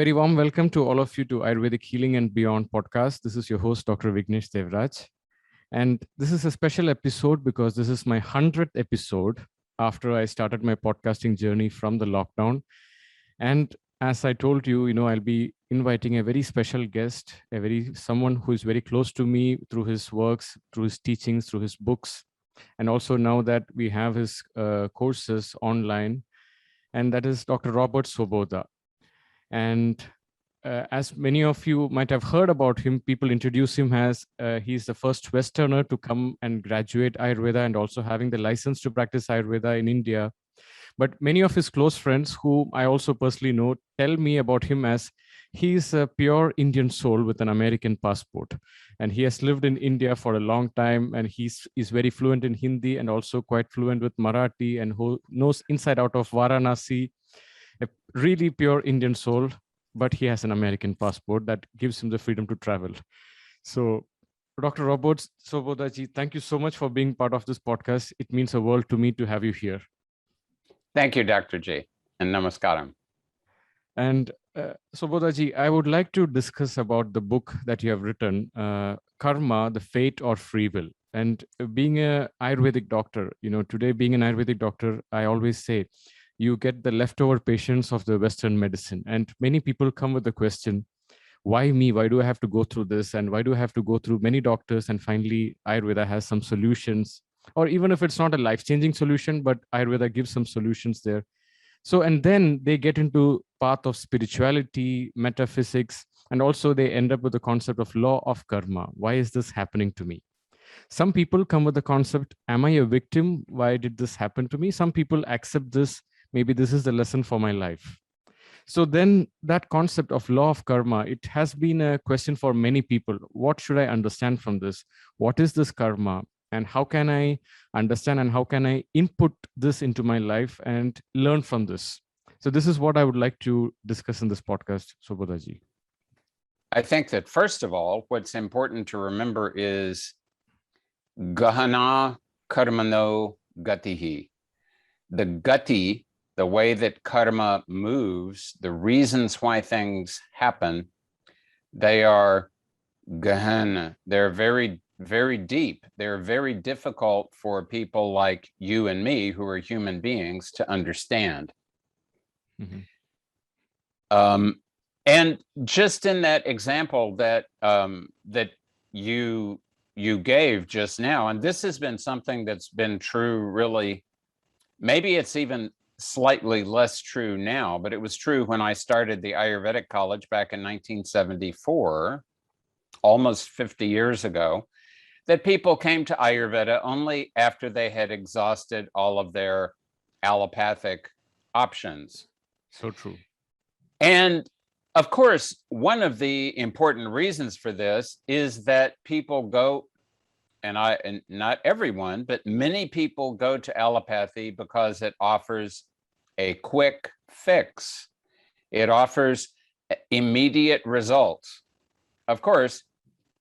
very warm welcome to all of you to Ayurvedic Healing and Beyond podcast. This is your host, Dr. Vignesh Devraj. And this is a special episode because this is my 100th episode after I started my podcasting journey from the lockdown. And as I told you, I'll be inviting a very special guest, someone who is very close to me through his works, through his teachings, through his books. And also now that we have his courses online, and that is Dr. Robert Svoboda. And as many of you might have heard about him, people introduce him as he's the first Westerner to come and graduate Ayurveda and also having the license to practice Ayurveda in India. But many of his close friends, whom I also personally know, tell me about him as he's a pure Indian soul with an American passport. And he has lived in India for a long time, and he's very fluent in Hindi and also quite fluent with Marathi, and who knows inside out of Varanasi. A really pure Indian soul, but he has an American passport that gives him the freedom to travel. So, Dr. Robert Svoboda ji, thank you so much for being part of this podcast. It means a world to me to have you here. Thank you, Dr. G, and namaskaram. And Svoboda ji, I would like to discuss about the book that you have written, Karma, the Fate or Free Will. And being an Ayurvedic doctor, today being an Ayurvedic doctor, I always say, you get the leftover patients of the Western medicine. And many people come with the question, why me? Why do I have to go through this? And why do I have to go through many doctors? And finally, Ayurveda has some solutions, or even if it's not a life-changing solution, but Ayurveda gives some solutions there. So, and then they get into path of spirituality, metaphysics, and also they end up with the concept of law of karma. Why is this happening to me? Some people come with the concept, am I a victim? Why did this happen to me? Some people accept this. Maybe this is the lesson for my life. So then that concept of law of karma, it has been a question for many people. What should I understand from this? What is this karma? And how can I understand and how can I input this into my life and learn from this? So this is what I would like to discuss in this podcast, Svoboda ji. I think that first of all, what's important to remember is Gahana Karmano Gatihi. The gati, the way that karma moves, the reasons why things happen, they are gahana. They're very, very deep. They're very difficult for people like you and me, who are human beings, to understand. Mm-hmm. And just in that example that that you gave just now, and this has been something that's been true really, maybe it's even slightly less true now, but it was true when I started the Ayurvedic College back in 1974, almost 50 years ago, that people came to Ayurveda only after they had exhausted all of their allopathic options. So true. And of course, one of the important reasons for this is that people go, and not everyone, but many people go to allopathy because it offers a quick fix. It offers immediate results. Of course,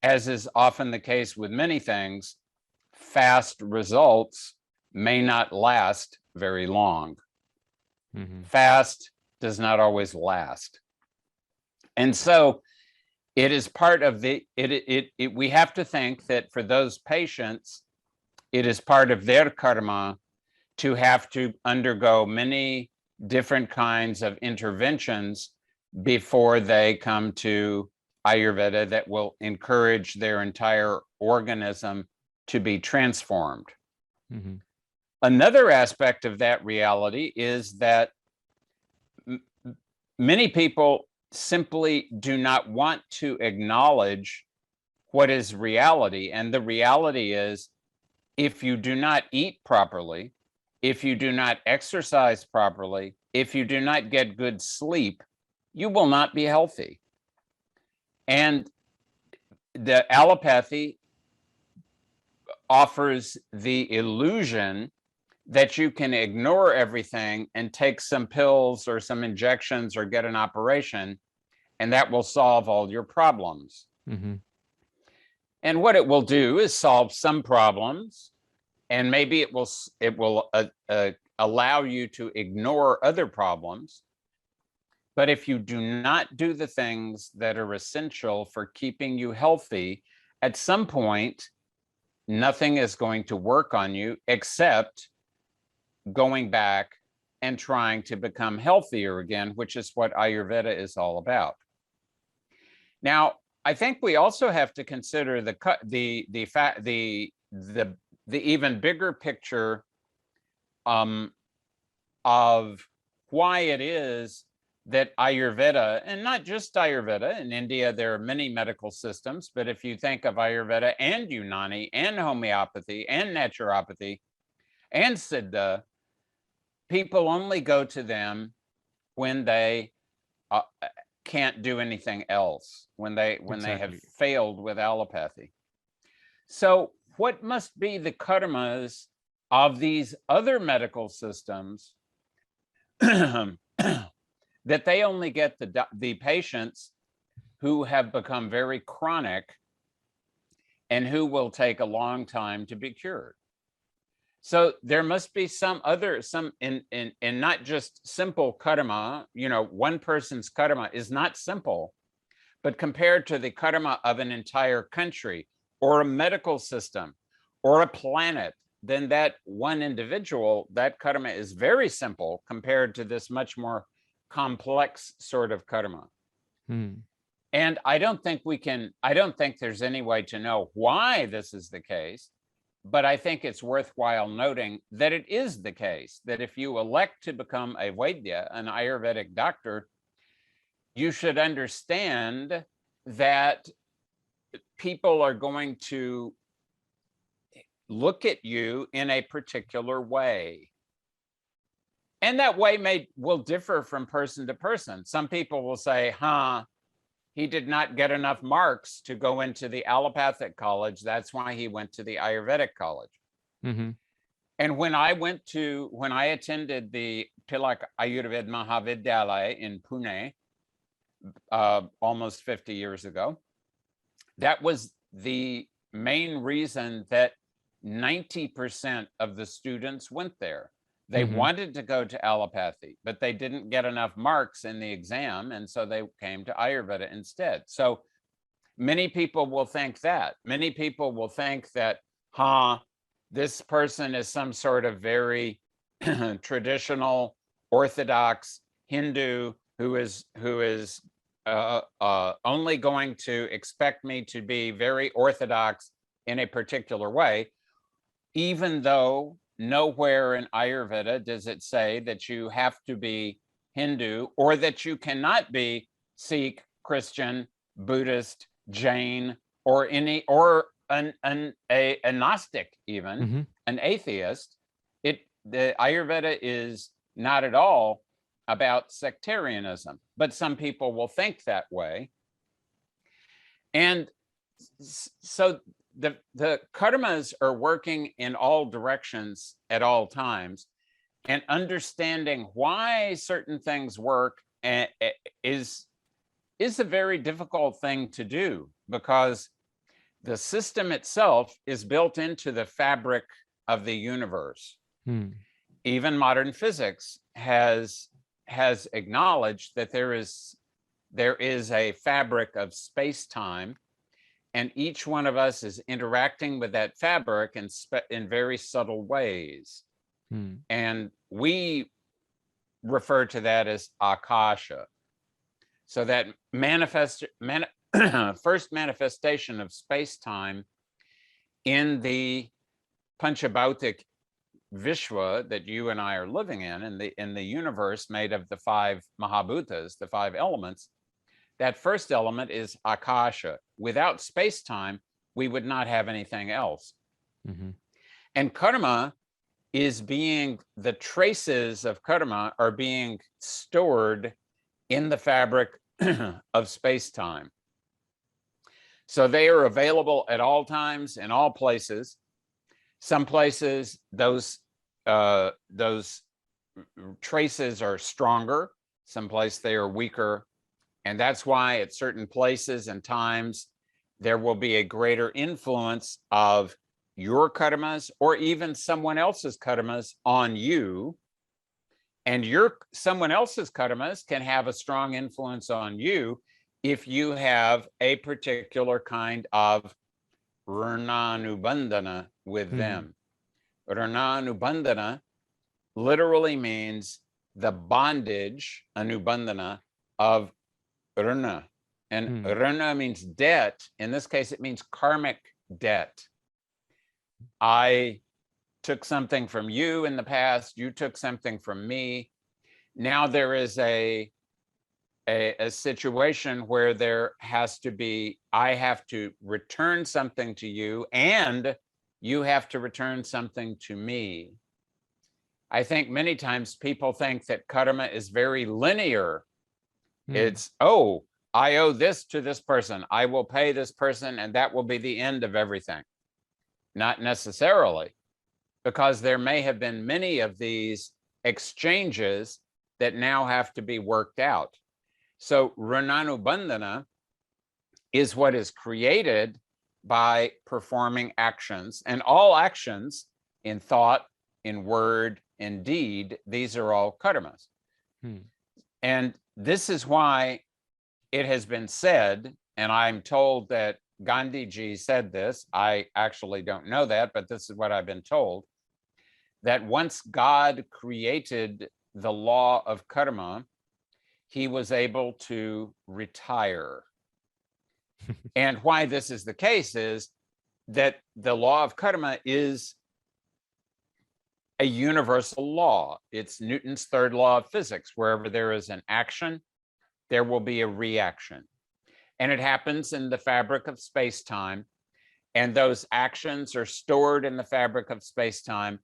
as is often the case with many things, fast results may not last very long. Mm-hmm. Fast does not always last. And so it is part of we have to think that for those patients, it is part of their karma to have to undergo many different kinds of interventions before they come to Ayurveda that will encourage their entire organism to be transformed. Mm-hmm. Another aspect of that reality is that many people simply do not want to acknowledge what is reality. And the reality is, if you do not eat properly, if you do not exercise properly, if you do not get good sleep, you will not be healthy. And the allopathy offers the illusion that you can ignore everything and take some pills or some injections or get an operation, and that will solve all your problems. Mm-hmm. And what it will do is solve some problems, and maybe it will allow you to ignore other problems. But if you do not do the things that are essential for keeping you healthy, at some point, nothing is going to work on you except going back and trying to become healthier again, which is what Ayurveda is all about. Now, I think we also have to consider the even bigger picture of why it is that Ayurveda, and not just Ayurveda, in India there are many medical systems, but if you think of Ayurveda and Unani and homeopathy and naturopathy and Siddha, people only go to them when they can't do anything else, when they have failed with allopathy. So what must be the karmas of these other medical systems that they only get the patients who have become very chronic and who will take a long time to be cured? So there must be some in not just simple karma. One person's karma is not simple, but compared to the karma of an entire country or a medical system or a planet, then that one individual, that karma is very simple compared to this much more complex sort of karma. And I don't think there's any way to know why this is the case, but I think it's worthwhile noting that it is the case, that if you elect to become a Vaidya, an Ayurvedic doctor, you should understand that people are going to look at you in a particular way. And that way will differ from person to person. Some people will say, he did not get enough marks to go into the allopathic college. That's why he went to the Ayurvedic college. Mm-hmm. And when I attended the Tilak Ayurved Mahavidyalaya in Pune, almost 50 years ago, that was the main reason that 90% of the students went there. They wanted to go to allopathy, but they didn't get enough marks in the exam, and so they came to Ayurveda instead. So many people will think that. Many people will think that, this person is some sort of very traditional, orthodox Hindu who is only going to expect me to be very orthodox in a particular way, even though nowhere in Ayurveda does it say that you have to be Hindu or that you cannot be Sikh, Christian, Buddhist, Jain, or a Gnostic, even an atheist. The Ayurveda is not at all about sectarianism, but some people will think that way. And so the karmas are working in all directions at all times, and understanding why certain things work is a very difficult thing to do, because the system itself is built into the fabric of the universe. Even modern physics has acknowledged that there is a fabric of space-time, and each one of us is interacting with that fabric in very subtle ways. And we refer to that as akasha. So that first manifestation of space-time in the Panchabhautik Vishwa that you and I are living in the universe made of the 5 Mahabhutas, the 5 elements. That first element is akasha. Without space-time, we would not have anything else. And karma is the traces of karma are being stored in the fabric of space-time. So they are available at all times, in all places. Some places, those traces are stronger. Some places they are weaker. And that's why at certain places and times, there will be a greater influence of your karmas or even someone else's karmas on you And someone else's karmas can have a strong influence on you if you have a particular kind of Rananubandhana with them. Rananubandhana literally means the bondage, anubandhana, of Rana. And Rana means debt. In this case, it means karmic debt. I took something from you in the past, you took something from me. Now there is a situation where there has to be, I have to return something to you and you have to return something to me. I think many times people think that karma is very linear. It's, oh, I owe this to this person, I will pay this person, and that will be the end of everything. Not necessarily, because there may have been many of these exchanges that now have to be worked out. So Rananubandhana is what is created by performing actions, and all actions in thought, in word, in deed, these are all karmas. And this is why it has been said, and I'm told that Gandhiji said this, I actually don't know that, but this is what I've been told, that once God created the law of karma, he was able to retire. And why this is the case is that the law of karma is a universal law. It's Newton's third law of physics. Wherever there is an action, there will be a reaction. And it happens in the fabric of space-time. And those actions are stored in the fabric of space-time.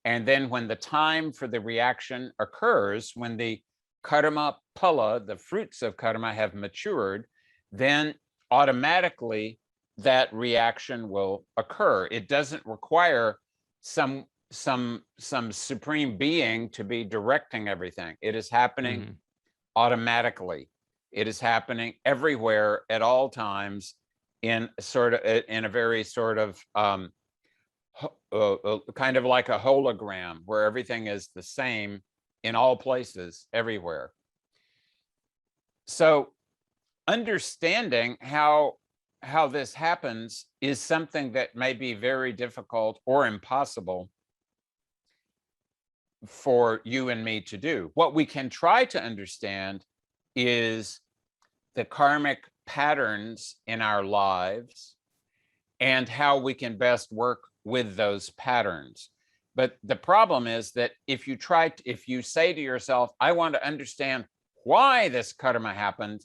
And then when the time for the reaction occurs, when the karma phala, the fruits of karma, have matured, then automatically that reaction will occur. It doesn't require some supreme being to be directing everything. It is happening automatically. It is happening everywhere at all times in a very sort of kind of like a hologram, where everything is the same in all places, everywhere. So understanding how this happens is something that may be very difficult or impossible for you and me to do. What we can try to understand is the karmic patterns in our lives and how we can best work with those patterns. But the problem is that if you say to yourself, I want to understand why this karma happened,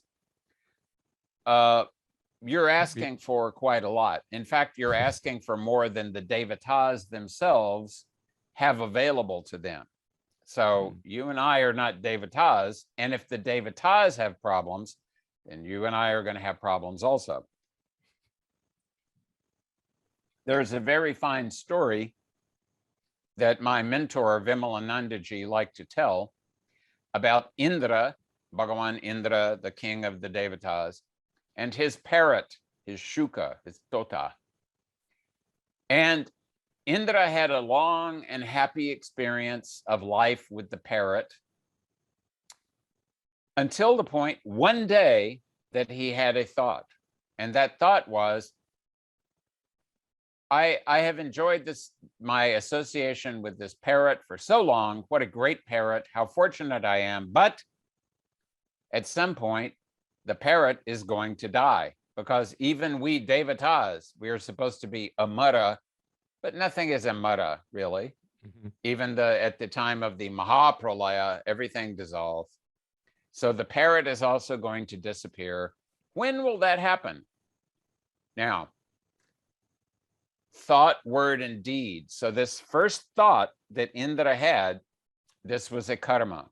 you're asking for quite a lot. In fact, you're asking for more than the devatas themselves have available to them. So you and I are not devatas, and if the devatas have problems, then you and I are going to have problems also. There's a very fine story that my mentor Vimalanandaji liked to tell about Indra, Bhagavan Indra, the king of the devatas, and his parrot, his shuka, his tota. And Indra had a long and happy experience of life with the parrot until the point one day that he had a thought. And that thought was, I have enjoyed my association with this parrot for so long. What a great parrot, how fortunate I am. But at some point, the parrot is going to die, because even we devatas, we are supposed to be amara, but nothing is amara, really. Even at the time of the Mahapralaya, everything dissolves. So the parrot is also going to disappear. When will that happen? Now, thought, word, and deed. So this first thought that Indra had, this was a karma.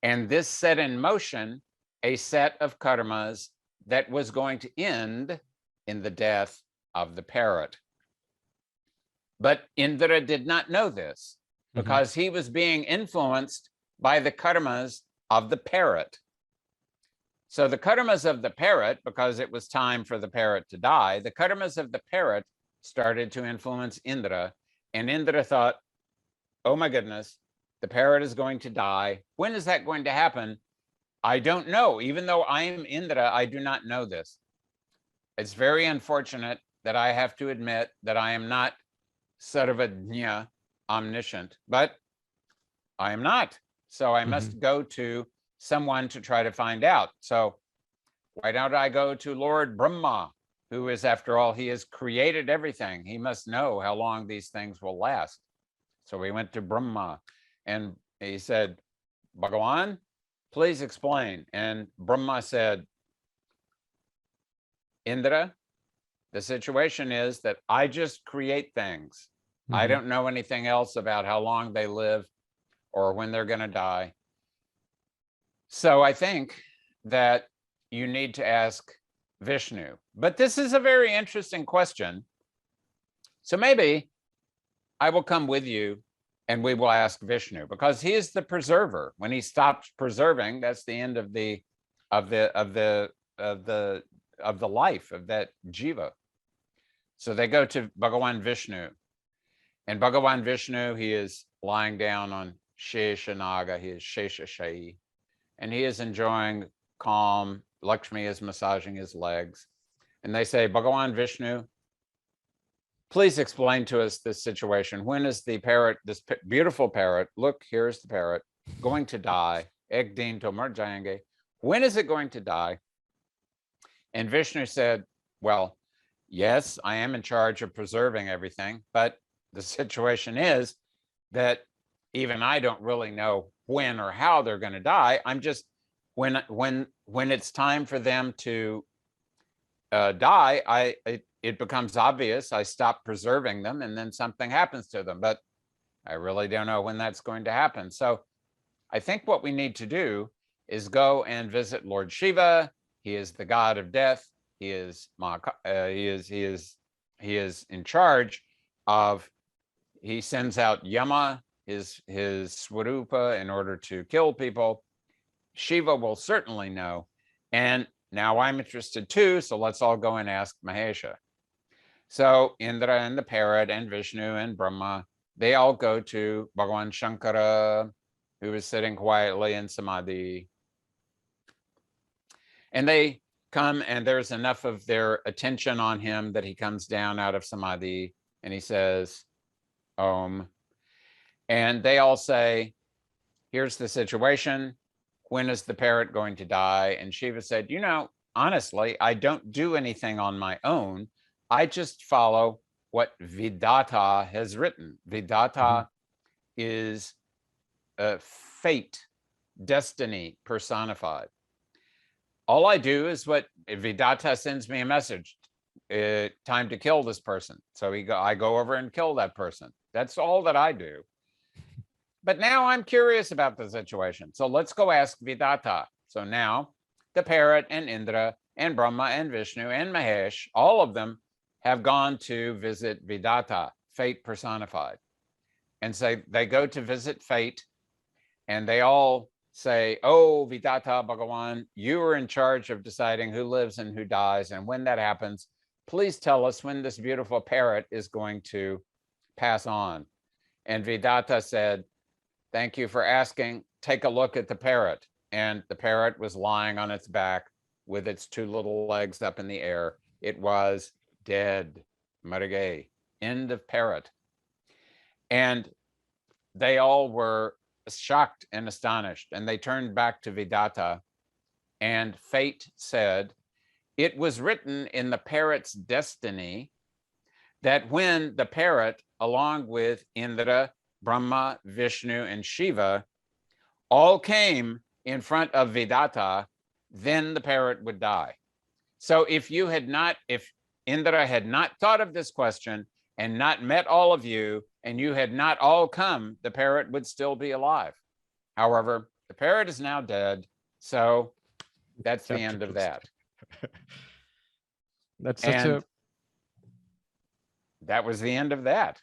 And this set in motion a set of karmas that was going to end in the death of the parrot. But Indra did not know this, because he was being influenced by the karmas of the parrot. So the karmas of the parrot, because it was time for the parrot to die, the karmas of the parrot started to influence Indra. And Indra thought, oh my goodness, the parrot is going to die. When is that going to happen? I don't know. Even though I am Indra, I do not know this. It's very unfortunate that I have to admit that I am not Sarvajna, omniscient, but I am not. So I must go to someone to try to find out. So why don't I go to Lord Brahma, who is, after all, he has created everything. He must know how long these things will last. So we went to Brahma and he said, Bhagawan, please explain. And Brahma said, Indra, the situation is that I just create things. I don't know anything else about how long they live or when they're going to die. So I think that you need to ask Vishnu. But this is a very interesting question. So maybe I will come with you and we will ask Vishnu, because he is the preserver. When he stops preserving, that's the end of the life of that jiva. So they go to Bhagawan Vishnu. And Bhagawan Vishnu, he is lying down on Sheshanaga, he is Sheshashayi, and he is enjoying calm. Lakshmi is massaging his legs. And they say, Bhagawan Vishnu, please explain to us this situation. When is the parrot, this beautiful parrot, look, here's the parrot, going to die? Ek din to mar jayenge. When is it going to die? And Vishnu said, well, yes, I am in charge of preserving everything, but the situation is that even I don't really know when or how they're going to die. I'm just, when it's time for them to die, it becomes obvious. I stop preserving them and then something happens to them, but I really don't know when that's going to happen. So I think what we need to do is go and visit Lord Shiva. He is the god of death. He is in charge of, he sends out Yama, his Swarupa, in order to kill people. Shiva will certainly know. And now I'm interested too, so let's all go and ask Mahesha. So Indra and the parrot and Vishnu and Brahma, they all go to Bhagavan Shankara, who is sitting quietly in Samadhi. And they come, and there's enough of their attention on him that he comes down out of Samadhi and he says, Om. And they all say, here's the situation. When is the parrot going to die? And Shiva said, you know, honestly, I don't do anything on my own. I just follow what Vidata has written. Vidata is fate, destiny personified. All I do is what Vidata sends me a message, time to kill this person. So I go over and kill that person. That's all that I do. But now I'm curious about the situation. So let's go ask Vidata. So now the parrot and Indra and Brahma and Vishnu and Mahesh, all of them have gone to visit Vidata, fate personified. And so they go to visit fate, and they all say, oh, Vidata Bhagawan, you are in charge of deciding who lives and who dies. And when that happens, please tell us when this beautiful parrot is going to pass on. And Vidata said, thank you for asking. Take a look at the parrot. And the parrot was lying on its back with its two little legs up in the air. It was dead. Marge. End of parrot. And they all were shocked and astonished. And they turned back to Vidata. And fate said, it was written in the parrot's destiny that when the parrot, along with Indra, Brahma, Vishnu, and Shiva, all came in front of Vidata, then the parrot would die. So if Indra had not thought of this question and not met all of you, and you had not all come, the parrot would still be alive. However, the parrot is now dead, so that's the end of that. That's such that was the end of that.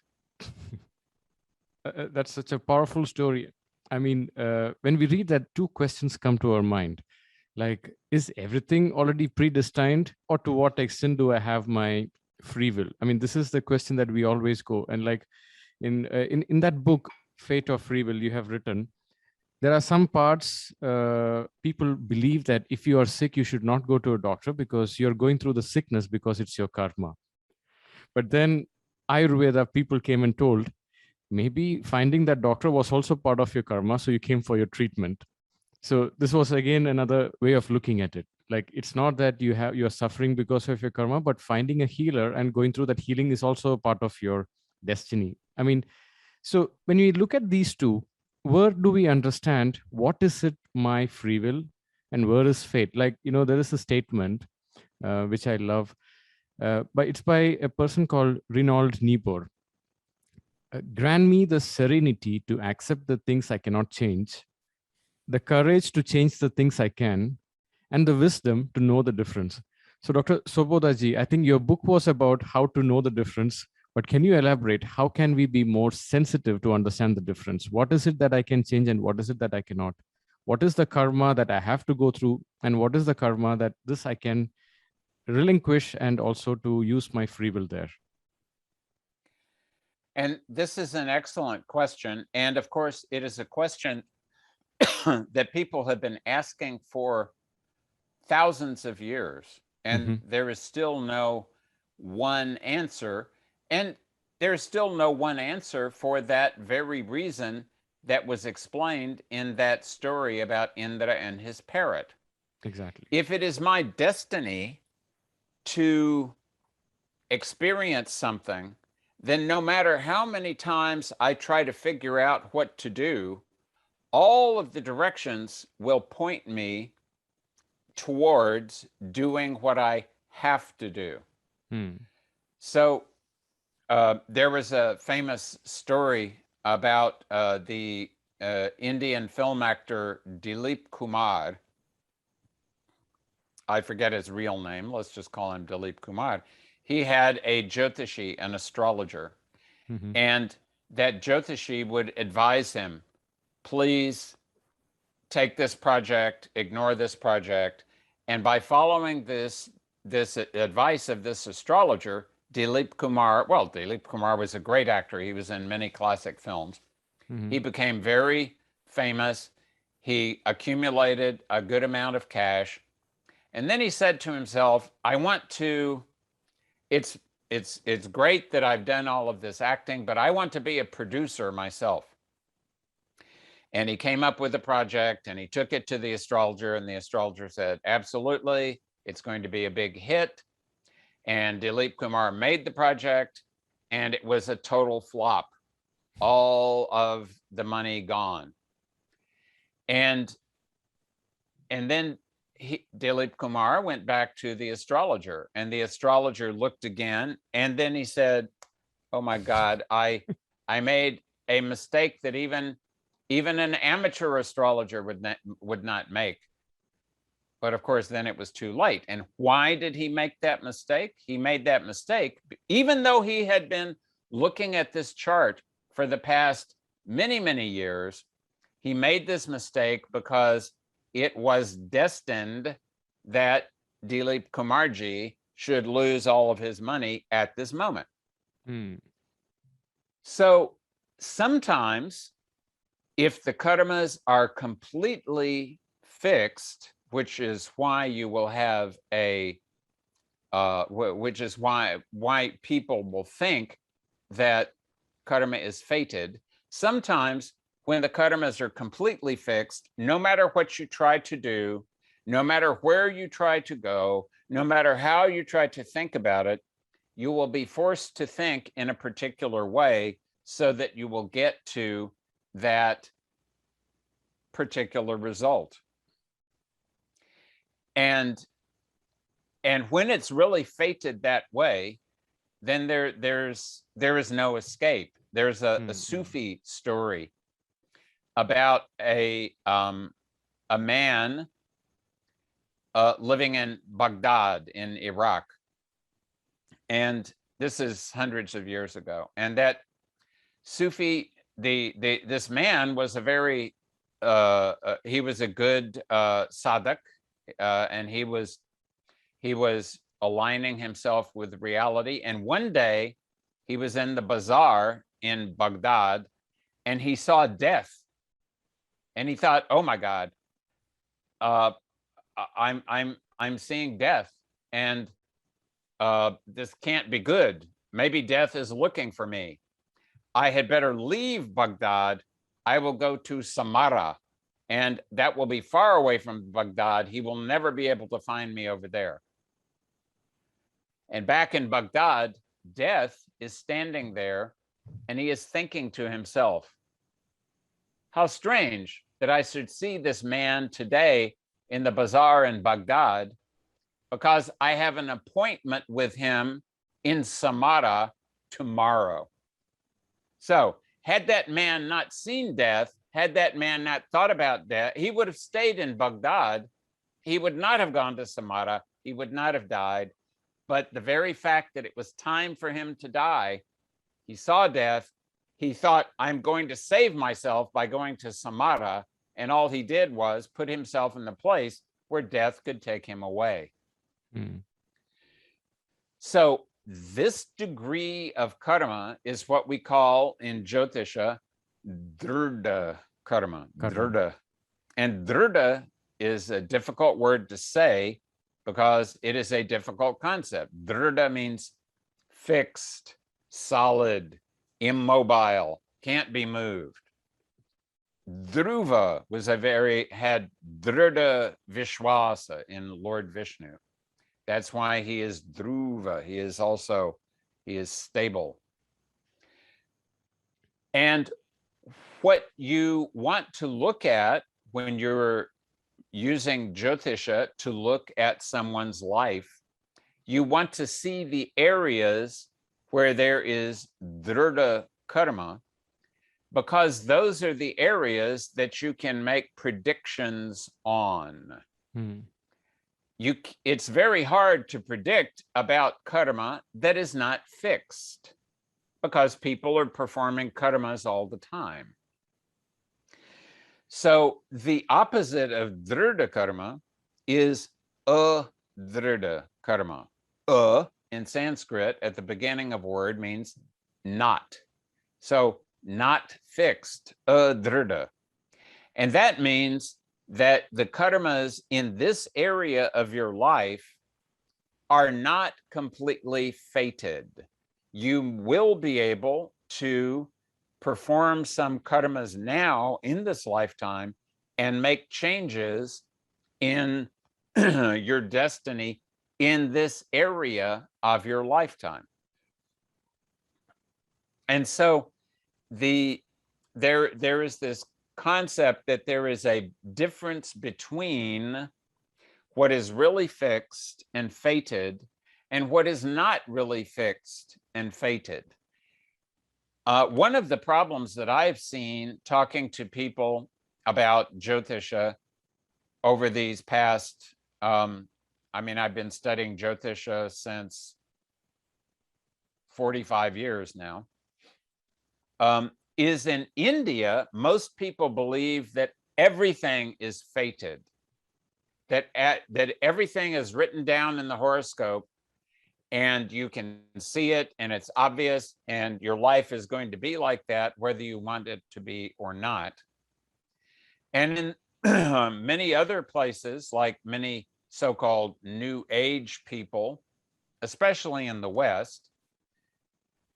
That's such a powerful story. I mean, when we read that, two questions come to our mind. Like, is everything already predestined, or to what extent do I have my free will? I mean, this is the question that we always go. And like in that book, Fate or Free Will, you have written, there are some parts people believe that if you are sick, you should not go to a doctor because you're going through the sickness because it's your karma. But then Ayurveda people came and told, maybe finding that doctor was also part of your karma, so you came for your treatment. So this was again another way of looking at it. Like, it's not that you're suffering because of your karma, but finding a healer and going through that healing is also a part of your destiny. I mean, so when we look at these two, where do we understand what is it my free will and where is fate? Like, there is a statement which I love, but it's by a person called Reinhold Niebuhr. Grant me the serenity to accept the things I cannot change, the courage to change the things I can, and the wisdom to know the difference. So, Dr. Svoboda ji, I think your book was about how to know the difference, but can you elaborate? How can we be more sensitive to understand the difference? What is it that I can change and what is it that I cannot? What is the karma that I have to go through? And what is the karma that this I can relinquish and also to use my free will there? And this is an excellent question. And of course, it is a question that people have been asking for thousands of years. And there is still no one answer. And there's still no one answer for that very reason that was explained in that story about Indra and his parrot. Exactly. If it is my destiny to experience something, then no matter how many times I try to figure out what to do, all of the directions will point me towards doing what I have to do. So there was a famous story about the Indian film actor Dilip Kumar. I forget his real name. Let's just call him Dilip Kumar. He had a Jyotishi, an astrologer, and that Jyotishi would advise him, please take this project, ignore this project. And by following this advice of this astrologer, Dilip Kumar was a great actor. He was in many classic films. He became very famous. He accumulated a good amount of cash. And then he said to himself, it's great that I've done all of this acting, but I want to be a producer myself. And he came up with a project and he took it to the astrologer, and the astrologer said, absolutely, it's going to be a big hit. And Dilip Kumar made the project and it was a total flop. All of the money gone. And then Dilip Kumar went back to the astrologer, and the astrologer looked again, and then he said, oh my God, I made a mistake that even an amateur astrologer would not make. But of course, then it was too late. And why did he make that mistake? He made that mistake, even though he had been looking at this chart for the past many, many years. He made this mistake because it was destined that Dilip Kumarji should lose all of his money at this moment. So sometimes, if the karmas are completely fixed, which is why you will have which is why people will think that karma is fated. Sometimes when the karmas are completely fixed, no matter what you try to do, no matter where you try to go, no matter how you try to think about it, you will be forced to think in a particular way so that you will get to that particular result. And when it's really fated that way, then there is no escape. There's a Sufi story about a man living in Baghdad in Iraq, and this is hundreds of years ago. And that Sufi, this man was a very he was a good sadhak, and he was aligning himself with reality. And one day he was in the bazaar in Baghdad, and he saw death, and he thought, "Oh my God, I'm seeing death, and this can't be good. Maybe death is looking for me. I had better leave Baghdad. I will go to Samarra, and that will be far away from Baghdad. He will never be able to find me over there." And back in Baghdad, death is standing there, and he is thinking to himself, "How strange that I should see this man today in the bazaar in Baghdad, because I have an appointment with him in Samarra tomorrow." So had that man not seen death, had that man not thought about death, he would have stayed in Baghdad. He would not have gone to Samarra. He would not have died. But the very fact that it was time for him to die, he saw death. He thought, "I'm going to save myself by going to Samarra." And all he did was put himself in the place where death could take him away. Mm. So this degree of karma is what we call in Jyotisha drda karma. Drda. And drda is a difficult word to say because it is a difficult concept. Drda means fixed, solid, immobile, can't be moved. Dhruva had drda vishwasa in Lord Vishnu. That's why he is Dhruva. He is stable. And what you want to look at when you're using Jyotisha to look at someone's life, you want to see the areas where there is Drda karma, because those are the areas that you can make predictions on. Mm. It's very hard to predict about karma that is not fixed, because people are performing karmas all the time. So the opposite of drda karma is adrda karma. In Sanskrit at the beginning of a word means not. So not fixed, adrda. And that means that the karmas in this area of your life are not completely fated. You will be able to perform some karmas now in this lifetime and make changes in your destiny in this area of your lifetime. And so there is this concept that there is a difference between what is really fixed and fated and what is not really fixed and fated. One of the problems that I've seen talking to people about Jyotisha over these past, I've been studying Jyotisha since 45 years now, is in India, most people believe that everything is fated, that everything is written down in the horoscope and you can see it and it's obvious and your life is going to be like that, whether you want it to be or not. And in many other places, like many so-called New Age people, especially in the West,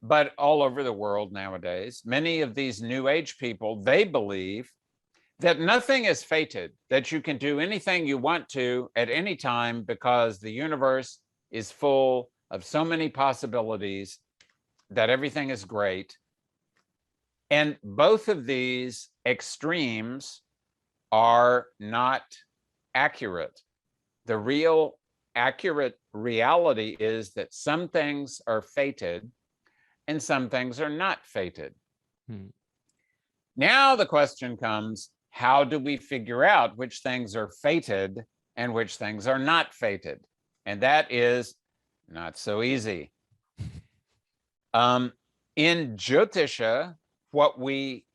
but all over the world nowadays, many of these New Age people, they believe that nothing is fated, that you can do anything you want to at any time because the universe is full of so many possibilities, that everything is great. And both of these extremes are not accurate. The real accurate reality is that some things are fated and some things are not fated. Now the question comes, how do we figure out which things are fated and which things are not fated? And that is not so easy. In Jyotisha, what we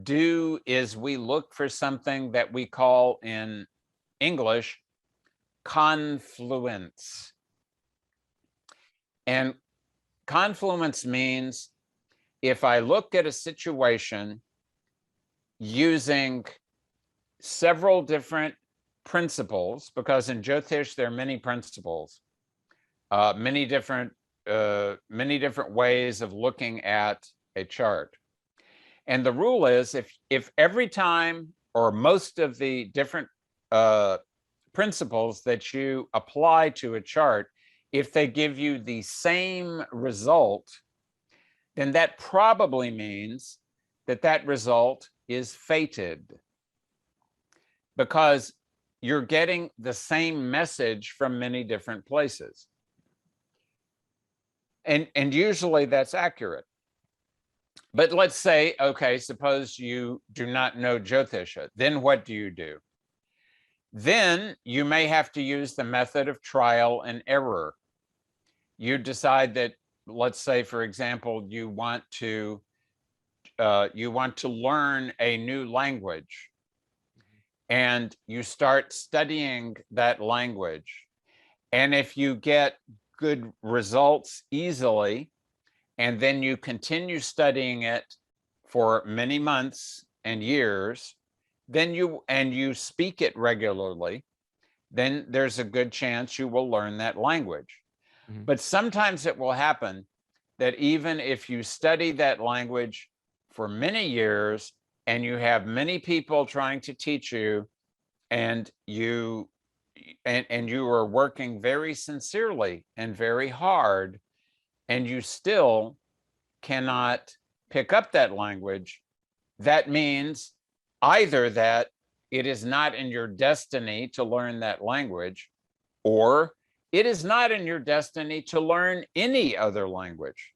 do is we look for something that we call in English confluence. And confluence means if I look at a situation using several different principles, because in Jyotish there are many principles, many different ways of looking at a chart. And the rule is, if every time or most of the different principles that you apply to a chart, if they give you the same result, then that probably means that that result is fated, because you're getting the same message from many different places. And usually that's accurate. But let's say, okay, suppose you do not know Jyotisha, then what do you do? Then you may have to use the method of trial and error. You decide that, let's say, for example, you want to learn a new language, and you start studying that language. And if you get good results easily, and then you continue studying it for many months and years, then you speak it regularly, then there's a good chance you will learn that language. Mm-hmm. But sometimes it will happen that even if you study that language for many years and you have many people trying to teach you, and you are working very sincerely and very hard, and you still cannot pick up that language, that means either that it is not in your destiny to learn that language, or it is not in your destiny to learn any other language.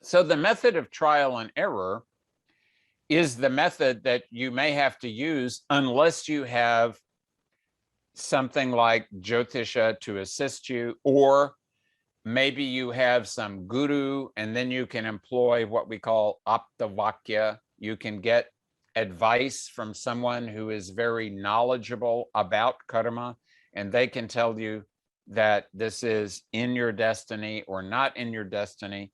So the method of trial and error is the method that you may have to use unless you have something like Jyotisha to assist you, or maybe you have some guru, and then you can employ what we call aptavakya. You can get advice from someone who is very knowledgeable about karma, and they can tell you that this is in your destiny or not in your destiny.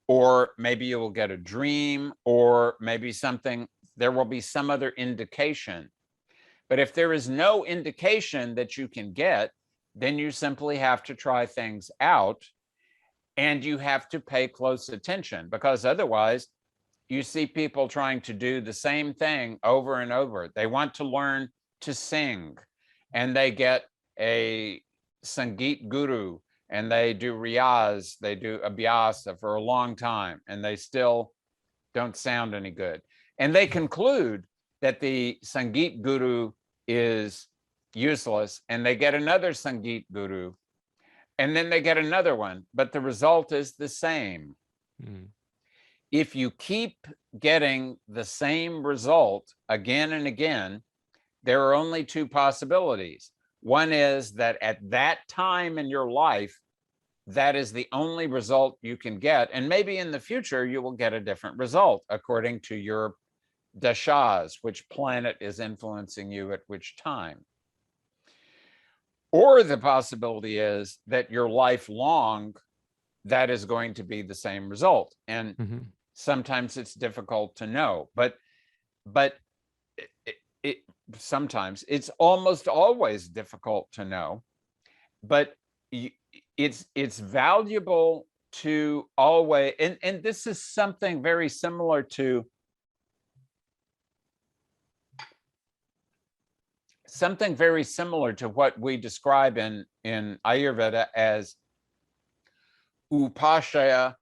Or maybe you will get a dream, or maybe there will be some other indication. But if there is no indication that you can get, then you simply have to try things out, and you have to pay close attention, because otherwise you see people trying to do the same thing over and over. They want to learn to sing, and they get a Sangeet guru, and they do riyaz, they do abhyasa for a long time, and they still don't sound any good. And they conclude that the Sangeet guru is useless, and they get another Sangeet guru, and then they get another one, but the result is the same. If you keep getting the same result again and again, there are only two possibilities. One is that at that time in your life, that is the only result you can get, and maybe in the future you will get a different result according to your dashas, which planet is influencing you at which time. Or the possibility is that your lifelong, that is going to be the same result. And sometimes it's difficult to know, but sometimes it's almost always difficult to know. But it's valuable to always, and this is something very similar to what we describe in Ayurveda as upashaya,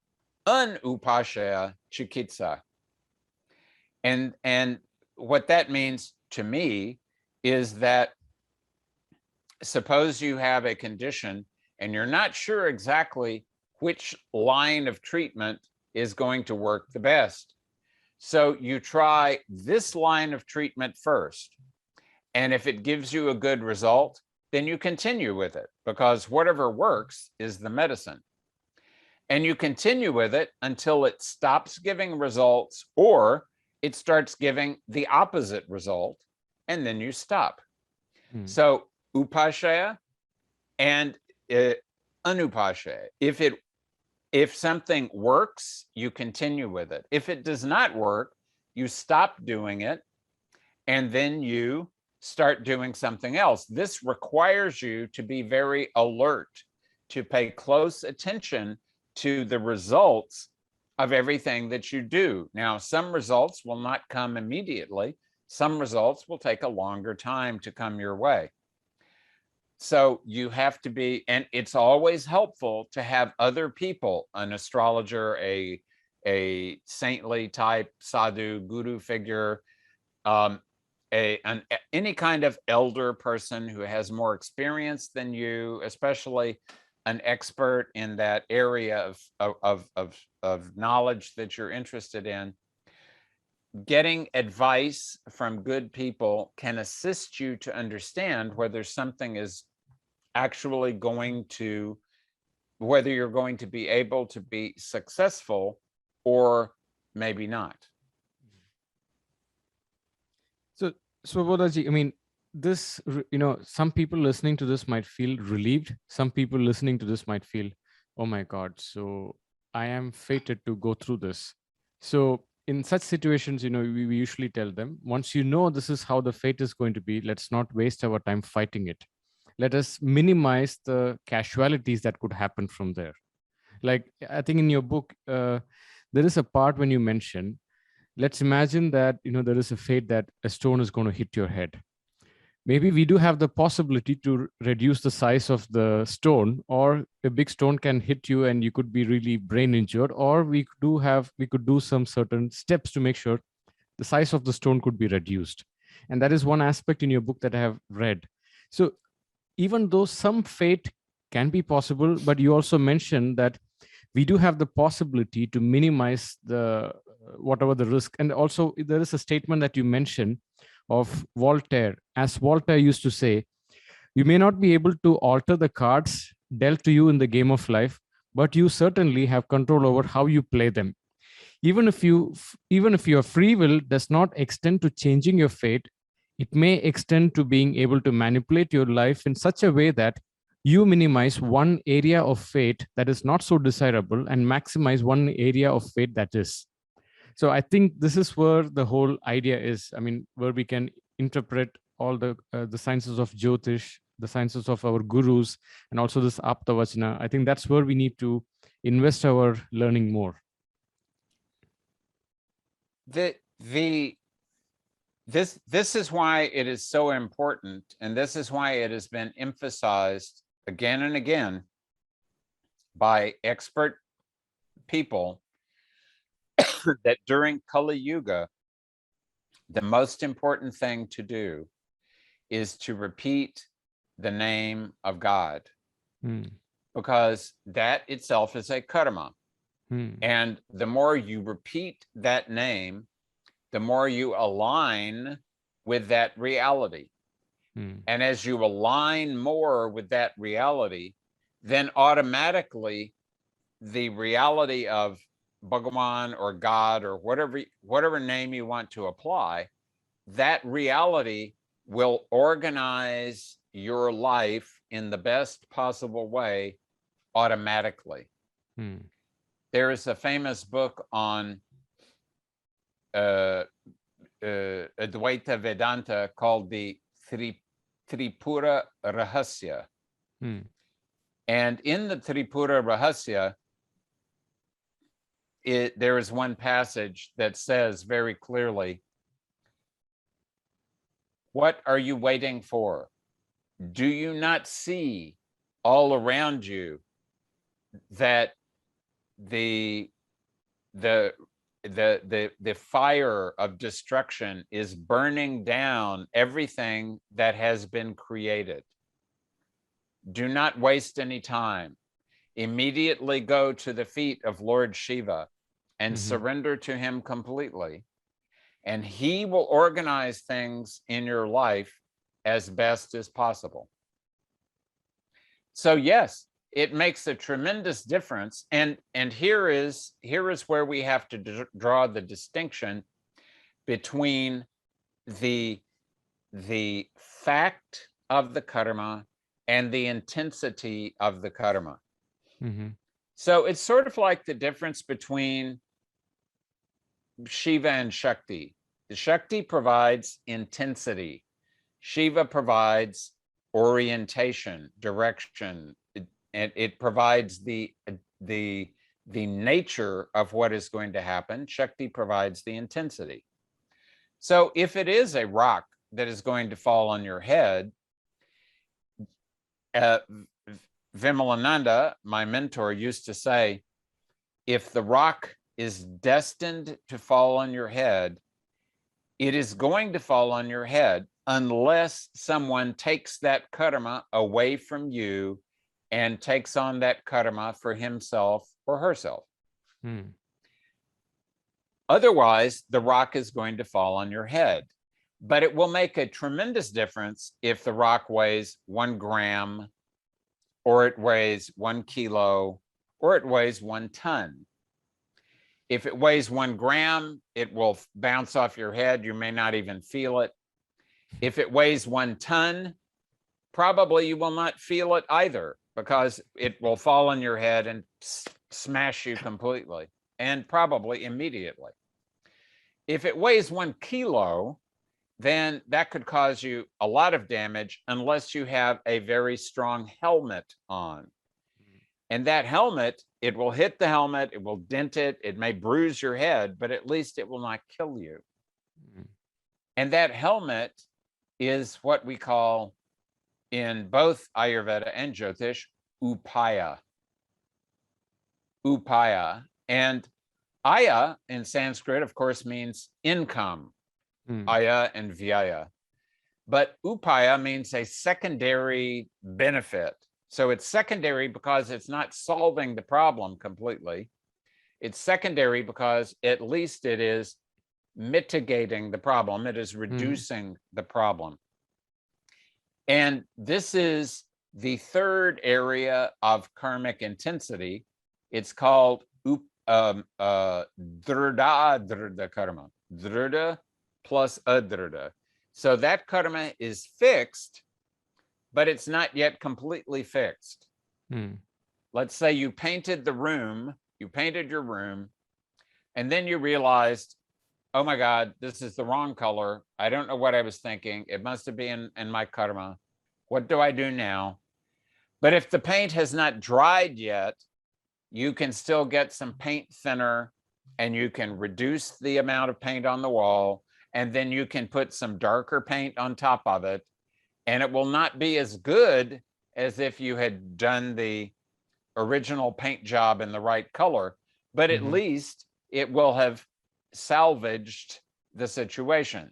unupashaya chikitsa. And what that means to me is that, suppose you have a condition and you're not sure exactly which line of treatment is going to work the best. So you try this line of treatment first. And if it gives you a good result, then you continue with it, because whatever works is the medicine. And you continue with it until it stops giving results, or it starts giving the opposite result, and then you stop. So upashaya and anupashaya. If something works, you continue with it. If it does not work, you stop doing it, and then you start doing something else. This requires you to be very alert, to pay close attention to the results of everything that you do. Now, some results will not come immediately. Some results will take a longer time to come your way. So you have to be, and it's always helpful to have other people, an astrologer, a saintly type sadhu, guru figure, any kind of elder person who has more experience than you, especially an expert in that area of knowledge that you're interested in. Getting advice from good people can assist you to understand whether something is actually going to, whether you're going to be able to be successful or maybe not. So, Svobodaji, I mean, this, some people listening to this might feel relieved. Some people listening to this might feel, oh my God, so I am fated to go through this. So in such situations, we usually tell them, once you know this is how the fate is going to be, let's not waste our time fighting it. Let us minimize the casualties that could happen from there. Like, I think in your book, there is a part when you mention, let's imagine that, there is a fate that a stone is going to hit your head. Maybe we do have the possibility to reduce the size of the stone, or a big stone can hit you and you could be really brain injured, or we could do some certain steps to make sure the size of the stone could be reduced. And that is one aspect in your book that I have read. So even though some fate can be possible, but you also mentioned that we do have the possibility to minimize the whatever the risk. And also there is a statement that you mentioned of Voltaire. As Voltaire used to say, you may not be able to alter the cards dealt to you in the game of life, but you certainly have control over how you play them. Even if your free will does not extend to changing your fate, it may extend to being able to manipulate your life in such a way that you minimize one area of fate that is not so desirable and maximize one area of fate that is. So I think this is where the whole idea is. I mean, where we can interpret all the sciences of Jyotish, the sciences of our gurus, and also this Aptavachana. I think that's where we need to invest our learning more. This is why it is so important, and this is why it has been emphasized again and again by expert people that during Kali Yuga, the most important thing to do is to repeat the name of God, because that itself is a karma. And the more you repeat that name, the more you align with that reality. And as you align more with that reality, then automatically the reality of Bhagavan or God or whatever name you want to apply, that reality will organize your life in the best possible way automatically. There is a famous book on Advaita Vedanta called the Tripura Rahasya. And in the Tripura Rahasya, there is one passage that says very clearly, what are you waiting for? Do you not see all around you that the fire of destruction is burning down everything that has been created? Do not waste any time. Immediately go to the feet of Lord Shiva and surrender to him completely, and he will organize things in your life as best as possible. So yes, it makes a tremendous difference. And here is where we have to draw the distinction between the fact of the karma and the intensity of the karma. So it's sort of like the difference between Shiva and Shakti. The Shakti provides intensity. Shiva provides orientation, direction, and it provides the nature of what is going to happen. Shakti provides the intensity. So if it is a rock that is going to fall on your head, Vimalananda, my mentor, used to say, if the rock is destined to fall on your head, it is going to fall on your head unless someone takes that karma away from you and takes on that karma for himself or herself. Otherwise, the rock is going to fall on your head. But it will make a tremendous difference if the rock weighs 1 gram, or it weighs 1 kilo, or it weighs 1 ton. If it weighs 1 gram, it will bounce off your head. You may not even feel it. If it weighs 1 ton, probably you will not feel it either, because it will fall on your head and smash you completely, and probably immediately. If it weighs 1 kilo, then that could cause you a lot of damage unless you have a very strong helmet on. And that helmet, it will hit the helmet, it will dent it, it may bruise your head, but at least it will not kill you. And that helmet is what we call, in both Ayurveda and Jyotish, upaya. Upaya. And aya in Sanskrit, of course, means income. Aya and vyaya. But upaya means a secondary benefit. So it's secondary because it's not solving the problem completely. It's secondary because at least it is mitigating the problem. It is reducing the problem. And this is the third area of karmic intensity. It's called drida karma. Drida plus adrida. So that karma is fixed, but it's not yet completely fixed. Let's say you painted the room, you painted your room, and then you realized, oh my God, this is the wrong color. I don't know what I was thinking. It must have been in my karma. What do I do now? But if the paint has not dried yet, you can still get some paint thinner, and you can reduce the amount of paint on the wall, and then you can put some darker paint on top of it, and it will not be as good as if you had done the original paint job in the right color, but at least it will have salvaged the situation.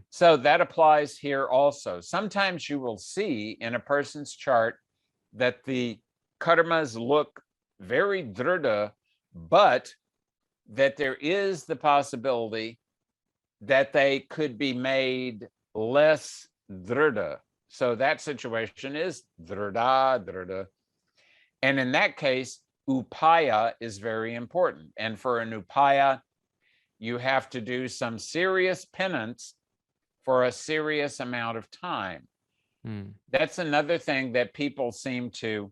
So that applies here also. Sometimes you will see in a person's chart that the karmas look very drida, but that there is the possibility that they could be made less drida. So that situation is drida. And in that case, upaya is very important. And for an upaya, you have to do some serious penance for a serious amount of time. That's another thing that people seem to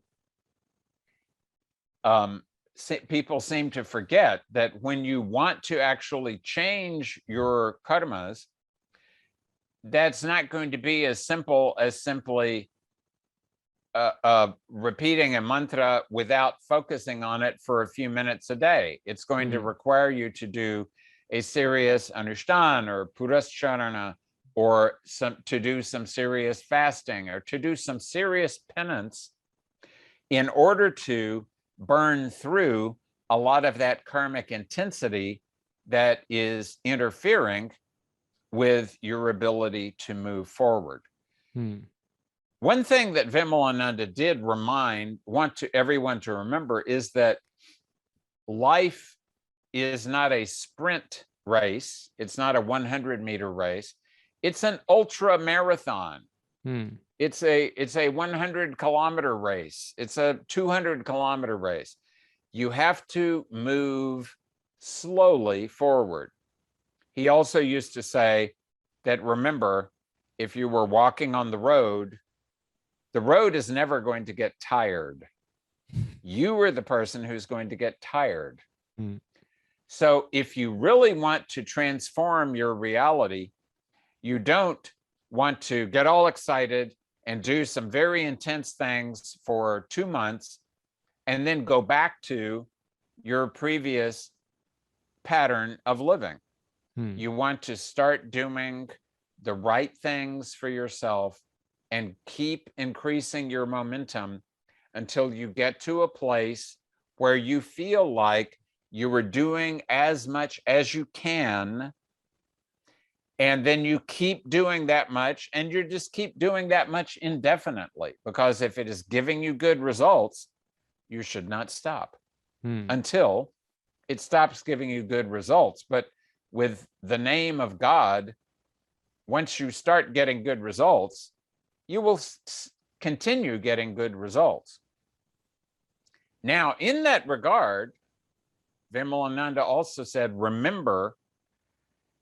forget, that when you want to actually change your karmas, that's not going to be as simple as simply repeating a mantra without focusing on it for a few minutes a day. It's going to require you to do a serious anushthan or purascharana, or to do some serious fasting, or to do some serious penance in order to burn through a lot of that karmic intensity that is interfering with your ability to move forward. One thing that Vimalananda did want everyone to remember is that life is not a sprint race. It's not a 100-meter race. It's an ultra marathon. It's a 100-kilometer race. It's a 200-kilometer race. You have to move slowly forward. He also used to say that, remember, if you were walking on the road is never going to get tired. You are the person who's going to get tired. So if you really want to transform your reality, you don't want to get all excited and do some very intense things for 2 months and then go back to your previous pattern of living. You want to start doing the right things for yourself and keep increasing your momentum until you get to a place where you feel like you are doing as much as you can. And then you keep doing that much, and you just keep doing that much indefinitely, because if it is giving you good results, you should not stop until it stops giving you good results. But with the name of God, once you start getting good results, you will continue getting good results. Now, in that regard, Vimalananda also said, remember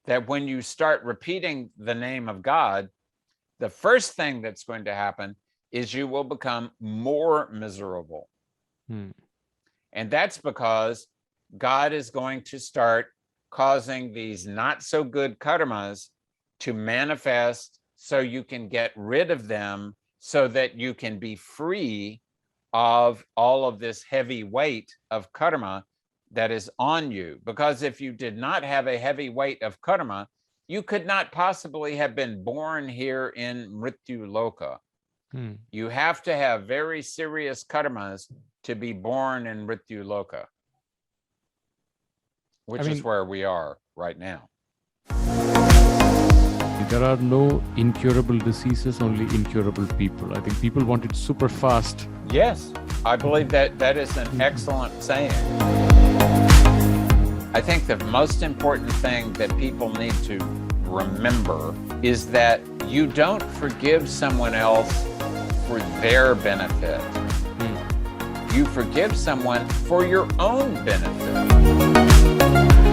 that when you start repeating the name of God, the first thing that's going to happen is you will become more miserable. And that's because God is going to start causing these not so good karmas to manifest so you can get rid of them, so that you can be free of all of this heavy weight of karma that is on you. Because if you did not have a heavy weight of karma, you could not possibly have been born here in Mrityu Loka. You have to have very serious karmas to be born in Mrityu Loka, which is where we are right now. There are no incurable diseases, only incurable people. I think people want it super fast. Yes, I believe that is an excellent saying. I think the most important thing that people need to remember is that you don't forgive someone else for their benefit. You forgive someone for your own benefit.